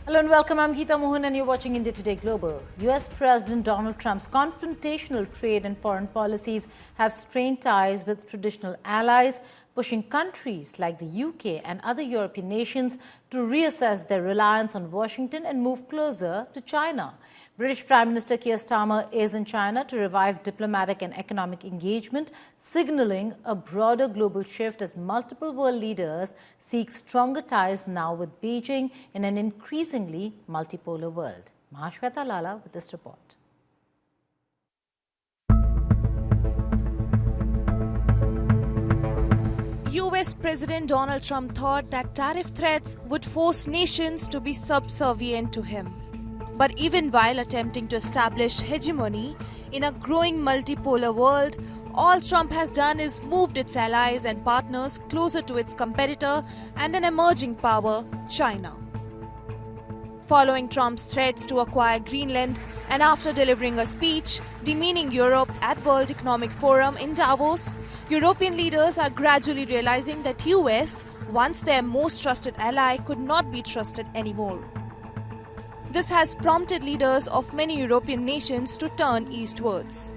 Hello and welcome. I'm Geeta Mohan and you're watching India Today Global. US President Donald Trump's confrontational trade and foreign policies have strained ties with traditional allies, pushing countries like the UK and other European nations to reassess their reliance on Washington and move closer to China. British Prime Minister Keir Starmer is in China to revive diplomatic and economic engagement, signaling a broader global shift as multiple world leaders seek stronger ties now with Beijing in an increasingly multipolar world. Mahashweta Lala with this report. US President Donald Trump thought that tariff threats would force nations to be subservient to him. But even while attempting to establish hegemony in a growing multipolar world, all Trump has done is moved its allies and partners closer to its competitor and an emerging power, China. Following Trump's threats to acquire Greenland and after delivering a speech demeaning Europe at World Economic Forum in Davos, European leaders are gradually realizing that US, once their most trusted ally, could not be trusted anymore. This has prompted leaders of many European nations to turn eastwards.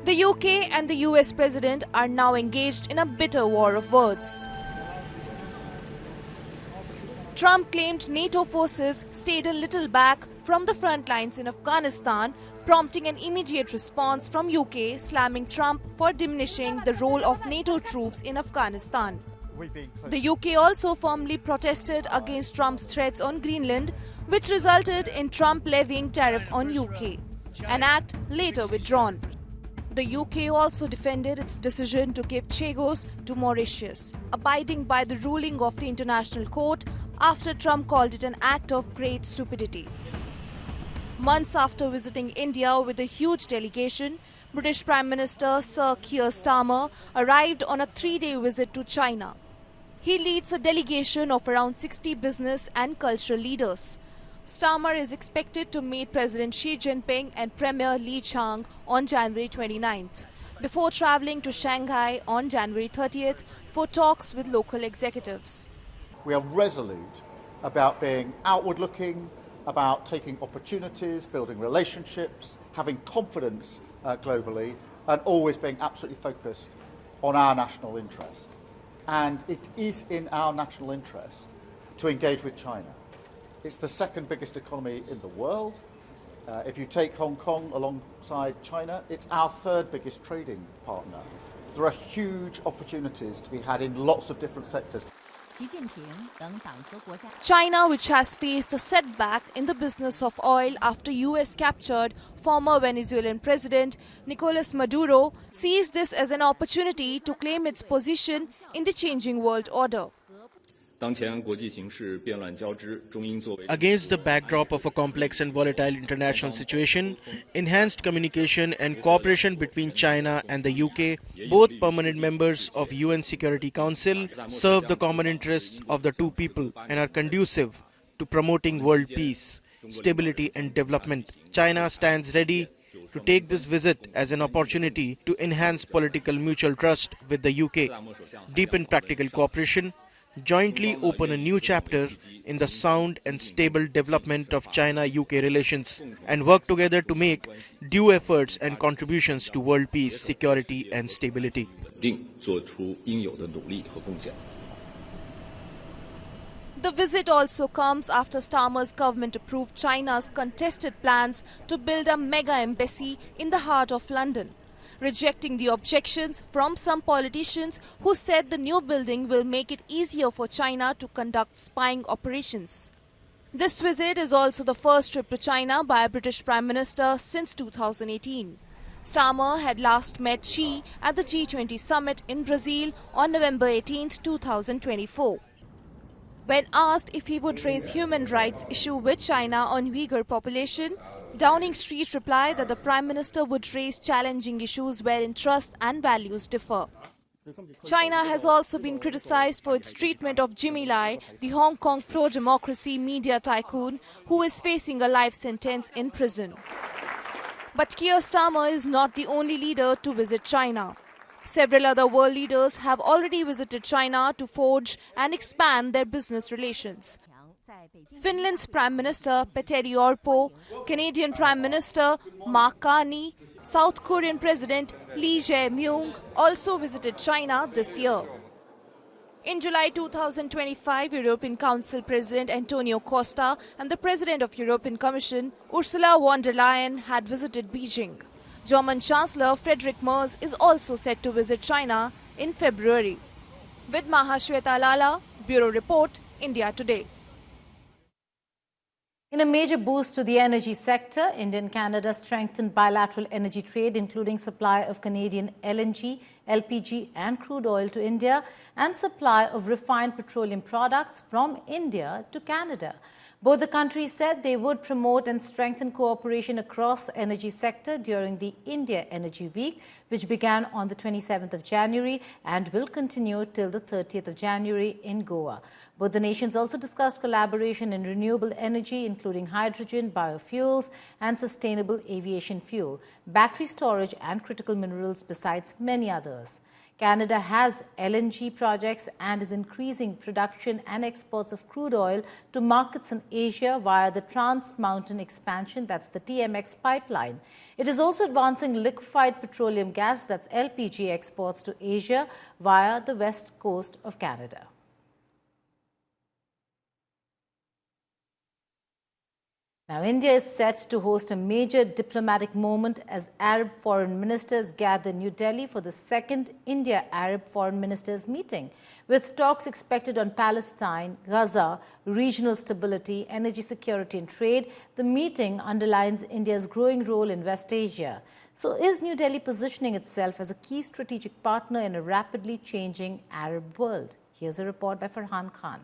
The UK and the US president are now engaged in a bitter war of words. Trump claimed NATO forces stayed a little back from the front lines in Afghanistan, prompting an immediate response from UK slamming Trump for diminishing the role of NATO troops in Afghanistan. The UK also firmly protested against Trump's threats on Greenland, which resulted in Trump levying tariff on UK, an act later withdrawn. The UK also defended its decision to give Chagos to Mauritius, abiding by the ruling of the International Court after Trump called it an act of great stupidity. Months after visiting India with a huge delegation, British Prime Minister Sir Keir Starmer arrived on a 3-day visit to China. He leads a delegation of around 60 business and cultural leaders. Starmer is expected to meet President Xi Jinping and Premier Li Qiang on January 29th, before travelling to Shanghai on January 30th for talks with local executives. We are resolute about being outward-looking, about taking opportunities, building relationships, having confidence globally, and always being absolutely focused on our national interest. And it is in our national interest to engage with China. It's the second biggest economy in the world. If you take Hong Kong alongside China, it's our third biggest trading partner. There are huge opportunities to be had in lots of different sectors. China, which has faced a setback in the business of oil after US captured former Venezuelan President Nicolás Maduro, sees this as an opportunity to claim its position in the changing world order. Against the backdrop of a complex and volatile international situation, enhanced communication and cooperation between China and the UK, both permanent members of UN Security Council, serve the common interests of the two people and are conducive to promoting world peace, stability and development. China stands ready to take this visit as an opportunity to enhance political mutual trust with the UK, deepen practical cooperation, jointly open a new chapter in the sound and stable development of China-UK relations, and work together to make due efforts and contributions to world peace, security and stability. The visit also comes after Starmer's government approved China's contested plans to build a mega embassy in the heart of London, rejecting the objections from some politicians who said the new building will make it easier for China to conduct spying operations. This visit is also the first trip to China by a British Prime Minister since 2018. Starmer had last met Xi at the G20 summit in Brazil on November 18, 2024. When asked if he would raise human rights issue with China on Uyghur population, Downing Street replied that the Prime Minister would raise challenging issues where interests and values differ. China has also been criticized for its treatment of Jimmy Lai, the Hong Kong pro-democracy media tycoon who is facing a life sentence in prison. But Keir Starmer is not the only leader to visit China. Several other world leaders have already visited China to forge and expand their business relations. Finland's Prime Minister Petteri Orpo, Canadian Prime Minister Mark Carney, South Korean President Lee Jae-myung also visited China this year. In July 2025, European Council President Antonio Costa and the President of European Commission Ursula von der Leyen had visited Beijing. German Chancellor Friedrich Merz is also set to visit China in February. With Mahashweta Lala, Bureau Report, India Today. In a major boost to the energy sector, India and Canada strengthened bilateral energy trade, including supply of Canadian LNG, LPG and crude oil to India and supply of refined petroleum products from India to Canada. Both the countries said they would promote and strengthen cooperation across the energy sector during the India Energy Week, which began on the 27th of January and will continue till the 30th of January in Goa. Both the nations also discussed collaboration in renewable energy, including hydrogen, biofuels, and sustainable aviation fuel, battery storage, and critical minerals, besides many others. Canada has LNG projects and is increasing production and exports of crude oil to markets in Asia via the Trans Mountain Expansion, that's the TMX pipeline. It is also advancing liquefied petroleum gas, that's LPG, exports to Asia via the west coast of Canada. Now, India is set to host a major diplomatic moment as Arab foreign ministers gather in New Delhi for the second India-Arab foreign ministers meeting. With talks expected on Palestine, Gaza, regional stability, energy security and trade, the meeting underlines India's growing role in West Asia. So is New Delhi positioning itself as a key strategic partner in a rapidly changing Arab world? Here's a report by Farhan Khan.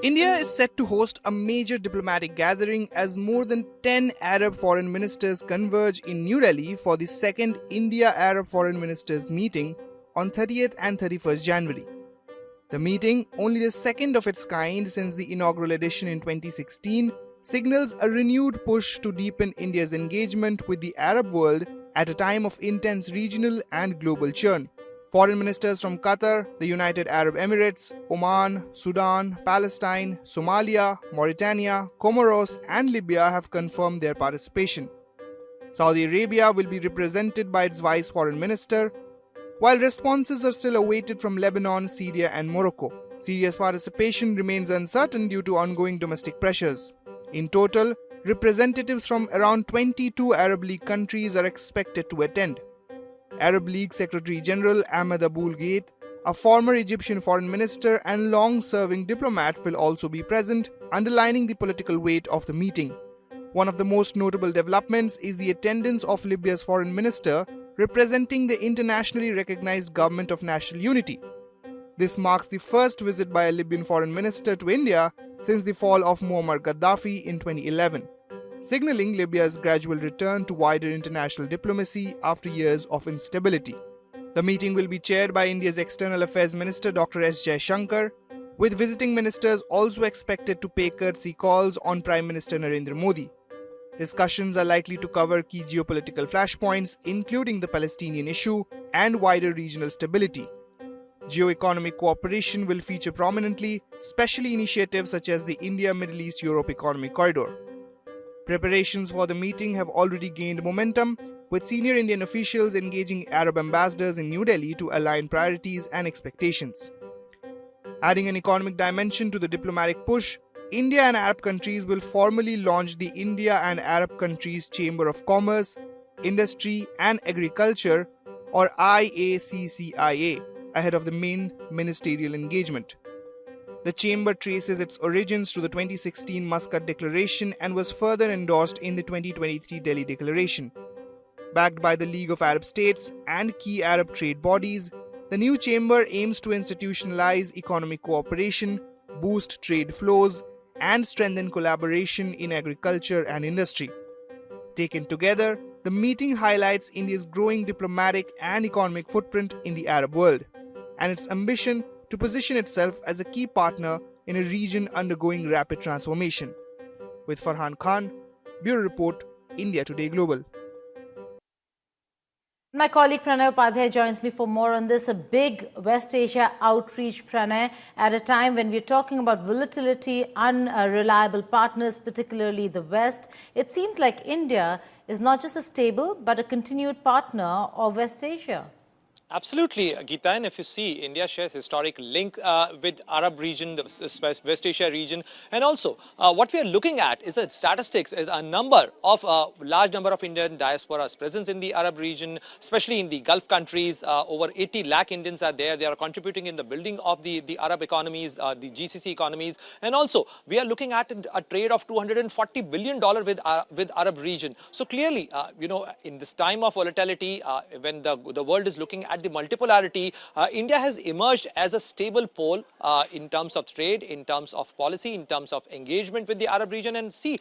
India is set to host a major diplomatic gathering as more than 10 Arab foreign ministers converge in New Delhi for the second India-Arab foreign ministers meeting on 30th and 31st January. The meeting, only the second of its kind since the inaugural edition in 2016, signals a renewed push to deepen India's engagement with the Arab world at a time of intense regional and global churn. Foreign ministers from Qatar, the United Arab Emirates, Oman, Sudan, Palestine, Somalia, Mauritania, Comoros and Libya have confirmed their participation. Saudi Arabia will be represented by its vice foreign minister, while responses are still awaited from Lebanon, Syria and Morocco. Syria's participation remains uncertain due to ongoing domestic pressures. In total, representatives from around 22 Arab League countries are expected to attend. Arab League Secretary General Ahmed Aboul Gheit, a former Egyptian foreign minister and long-serving diplomat, will also be present, underlining the political weight of the meeting. One of the most notable developments is the attendance of Libya's foreign minister, representing the internationally recognized Government of National Unity. This marks the first visit by a Libyan foreign minister to India since the fall of Muammar Gaddafi in 2011. Signaling Libya's gradual return to wider international diplomacy after years of instability. The meeting will be chaired by India's External Affairs Minister Dr. S. Jaishankar, with visiting ministers also expected to pay courtesy calls on Prime Minister Narendra Modi. Discussions are likely to cover key geopolitical flashpoints, including the Palestinian issue and wider regional stability. Geo-economic cooperation will feature prominently, especially initiatives such as the India-Middle East-Europe Economic Corridor. Preparations for the meeting have already gained momentum, with senior Indian officials engaging Arab ambassadors in New Delhi to align priorities and expectations. Adding an economic dimension to the diplomatic push, India and Arab countries will formally launch the India and Arab Countries Chamber of Commerce, Industry and Agriculture, or IACCIA, ahead of the main ministerial engagement. The chamber traces its origins to the 2016 Muscat Declaration and was further endorsed in the 2023 Delhi Declaration. Backed by the League of Arab States and key Arab trade bodies, the new chamber aims to institutionalize economic cooperation, boost trade flows, and strengthen collaboration in agriculture and industry. Taken together, the meeting highlights India's growing diplomatic and economic footprint in the Arab world, and its ambition to position itself as a key partner in a region undergoing rapid transformation. With Farhan Khan, Bureau Report, India Today Global. My colleague Pranay Upadhyay joins me for more on this. A big West Asia outreach, Pranay, at a time when we're talking about volatility, unreliable partners, particularly the West. It seems like India is not just a stable, but a continued partner of West Asia. Absolutely, Geeta. And if you see, India shares historic link with Arab region, the West Asia region. And also, what we are looking at is the statistics, is a number of large number of Indian diasporas presence in the Arab region, especially in the Gulf countries. Over 80 lakh Indians are there. They are contributing in the building of the Arab economies, the GCC economies. And also, we are looking at a trade of $240 billion with Arab region. So clearly, in this time of volatility, when the world is looking at the multipolarity, India has emerged as a stable pole in terms of trade, in terms of policy, in terms of engagement with the Arab region. And see,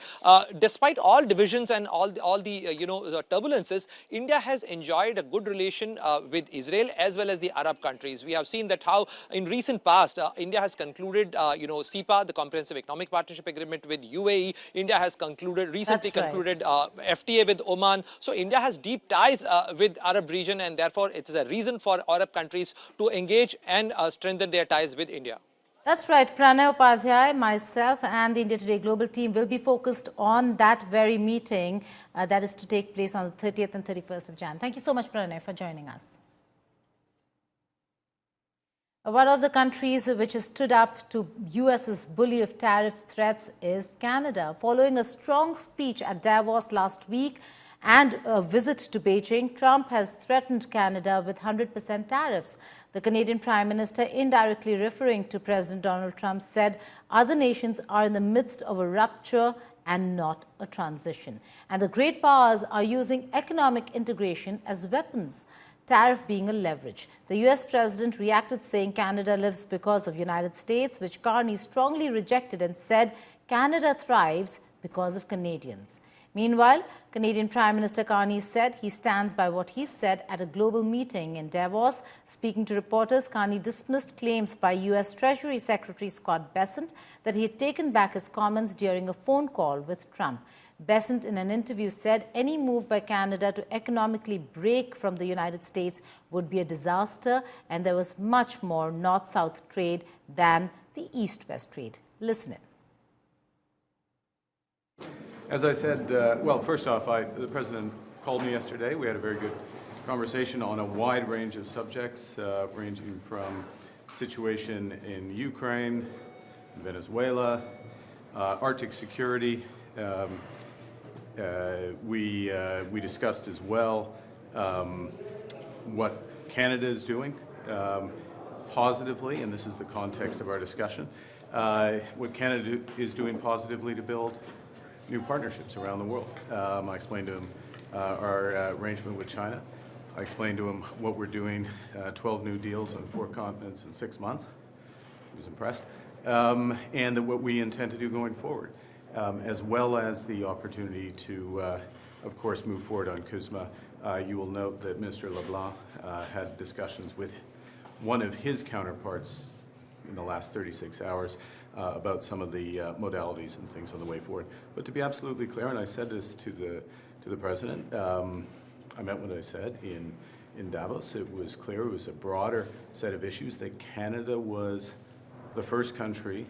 despite all divisions and all the turbulences, India has enjoyed a good relation with Israel as well as the Arab countries. We have seen that how in recent past, India has concluded, CEPA, the Comprehensive Economic Partnership Agreement with UAE. India has recently concluded FTA with Oman. So India has deep ties with Arab region, and therefore it is a reason for Arab countries to engage and strengthen their ties with India. That's right. Pranay Upadhyay, myself and the India Today Global team will be focused on that very meeting that is to take place on the 30th and 31st of Jan. Thank you so much, Pranay, for joining us. One of the countries which has stood up to US's bully of tariff threats is Canada. Following a strong speech at Davos last week and a visit to Beijing, Trump has threatened Canada with 100% tariffs. The Canadian Prime Minister, indirectly referring to President Donald Trump, said other nations are in the midst of a rupture and not a transition. And the great powers are using economic integration as weapons, tariff being a leverage. The US president reacted saying Canada lives because of United States, which Carney strongly rejected and said Canada thrives because of Canadians. Meanwhile, Canadian Prime Minister Carney said he stands by what he said at a global meeting in Davos. Speaking to reporters, Carney dismissed claims by US Treasury Secretary Scott Bessent that he had taken back his comments during a phone call with Trump. Bessent, in an interview, said any move by Canada to economically break from the United States would be a disaster, and there was much more North-South trade than the East-West trade. Listen in. As I said, well, first off, the President called me yesterday. We had a very good conversation on a wide range of subjects, ranging from situation in Ukraine, Venezuela, Arctic security. We discussed as well what Canada is doing positively, and this is the context of our discussion, what Canada is doing positively to build new partnerships around the world. I explained to him our arrangement with China. I explained to him what we're doing, 12 new deals on 4 continents in 6 months. He was impressed. And what we intend to do going forward, as well as the opportunity to, of course, move forward on CUSMA. You will note that Minister LeBlanc had discussions with one of his counterparts in the last 36 hours about some of the modalities and things on the way forward. But to be absolutely clear, and I said this to the President, I meant what I said in Davos. It was clear, it was a broader set of issues, that Canada was the first country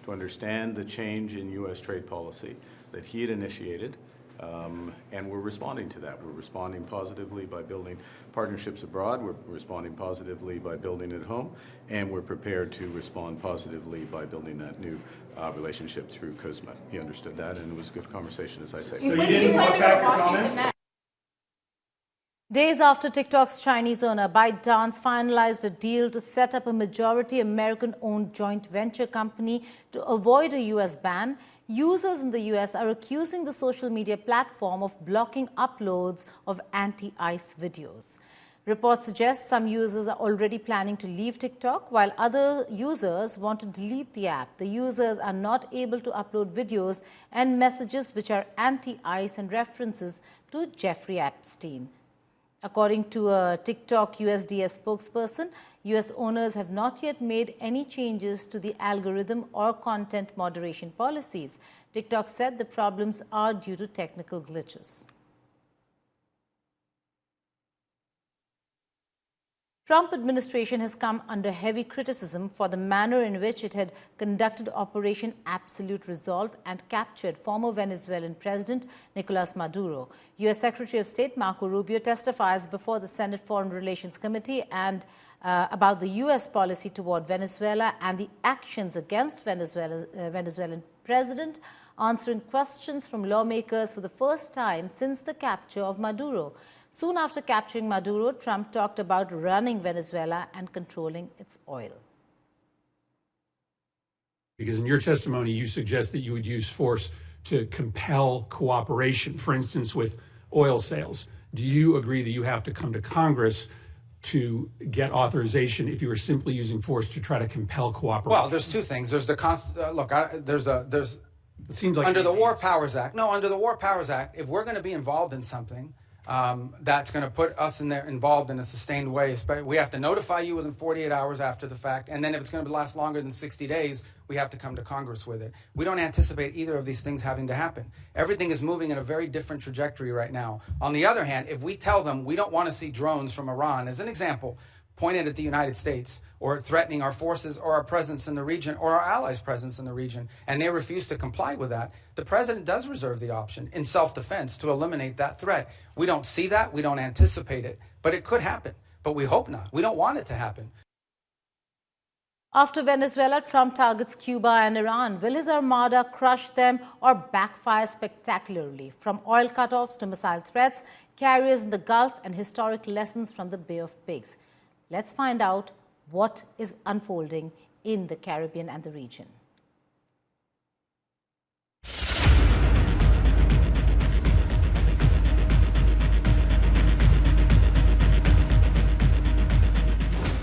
to understand the change in U.S. trade policy that he had initiated, and we're responding to that. We're responding positively by building partnerships abroad, we're responding positively by building at home, and we're prepared to respond positively by building that new relationship through CUSMA. He understood that, and it was a good conversation, as I say. So you didn't walk back your comments? Days after TikTok's Chinese owner ByteDance finalized a deal to set up a majority American-owned joint venture company to avoid a U.S. ban, users in the U.S. are accusing the social media platform of blocking uploads of anti-ICE videos. Reports suggest some users are already planning to leave TikTok, while other users want to delete the app. The users are not able to upload videos and messages which are anti-ICE and references to Jeffrey Epstein. According to a TikTok USDS spokesperson, US owners have not yet made any changes to the algorithm or content moderation policies. TikTok said the problems are due to technical glitches. Trump administration has come under heavy criticism for the manner in which it had conducted Operation Absolute Resolve and captured former Venezuelan President Nicolás Maduro. U.S. Secretary of State Marco Rubio testifies before the Senate Foreign Relations Committee and about the U.S. policy toward Venezuela and the actions against Venezuelan president, answering questions from lawmakers for the first time since the capture of Maduro. Soon after capturing Maduro, Trump talked about running Venezuela and controlling its oil. Because in your testimony, you suggest that you would use force to compel cooperation, for instance, with oil sales. Do you agree that you have to come to Congress to get authorization if you were simply using force to try to compel cooperation? Well, there's two things. There's the it seems like under the War Powers Act. No, under the War Powers Act, if we're going to be involved in something that's going to put us involved in a sustained way, we have to notify you within 48 hours after the fact, and then if it's going to last longer than 60 days, we have to come to Congress with it. We don't anticipate either of these things having to happen. Everything is moving in a very different trajectory right now. On the other hand, if we tell them we don't want to see drones from Iran, as an example, pointed at the United States or threatening our forces or our presence in the region or our allies' presence in the region, and they refuse to comply with that, the president does reserve the option in self-defense to eliminate that threat. We don't see that, we don't anticipate it, but it could happen. But we hope not. We don't want it to happen. After Venezuela, Trump targets Cuba and Iran. Will his armada crush them or backfire spectacularly? From oil cutoffs to missile threats, carriers in the Gulf, and historic lessons from the Bay of Pigs. Let's find out what is unfolding in the Caribbean and the region.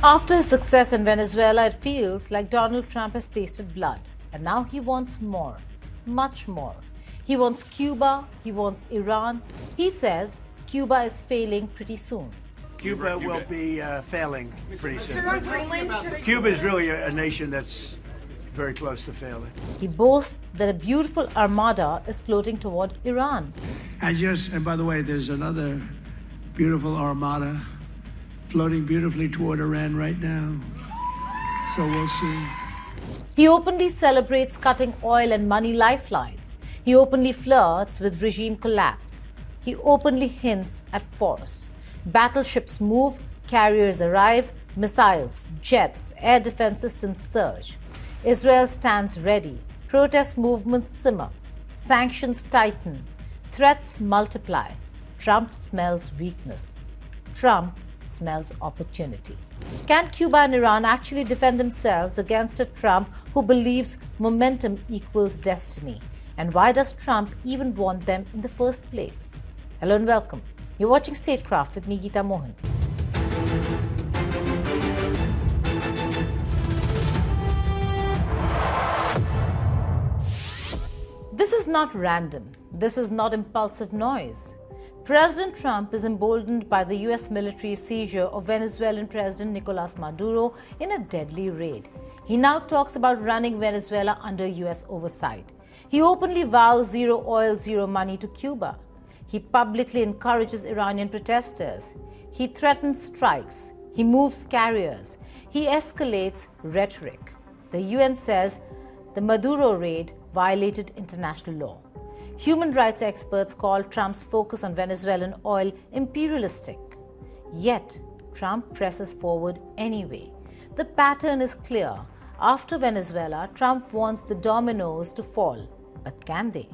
After his success in Venezuela, it feels like Donald Trump has tasted blood. And now he wants more, much more. He wants Cuba, he wants Iran. He says Cuba is failing pretty soon. Cuba will be failing pretty soon. Cuba is really a nation that's very close to failing. He boasts that a beautiful armada is floating toward Iran. And by the way, there's another beautiful armada floating beautifully toward Iran right now. So we'll see. He openly celebrates cutting oil and money lifelines. He openly flirts with regime collapse. He openly hints at force. Battleships move, carriers arrive, missiles, jets, air defense systems surge. Israel stands ready. Protest movements simmer. Sanctions tighten. Threats multiply. Trump smells weakness. Trump smells opportunity. Can Cuba and Iran actually defend themselves against a Trump who believes momentum equals destiny? And why does Trump even want them in the first place? Hello and welcome. You're watching Statecraft with me, Geeta Mohan. This is not random. This is not impulsive noise. President Trump is emboldened by the U.S. military seizure of Venezuelan President Nicolás Maduro in a deadly raid. He now talks about running Venezuela under U.S. oversight. He openly vows zero oil, zero money to Cuba. He publicly encourages Iranian protesters. He threatens strikes. He moves carriers. He escalates rhetoric. The UN says the Maduro raid violated international law. Human rights experts call Trump's focus on Venezuelan oil imperialistic. Yet, Trump presses forward anyway. The pattern is clear. After Venezuela, Trump wants the dominoes to fall. But can they?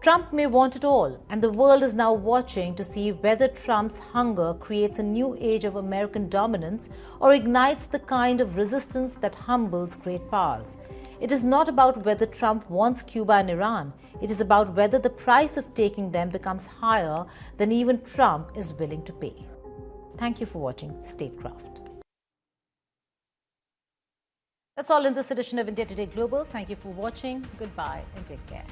Trump may want it all, and the world is now watching to see whether Trump's hunger creates a new age of American dominance or ignites the kind of resistance that humbles great powers. It is not about whether Trump wants Cuba and Iran. It is about whether the price of taking them becomes higher than even Trump is willing to pay. Thank you for watching Statecraft. That's all in this edition of India Today Global. Thank you for watching. Goodbye and take care.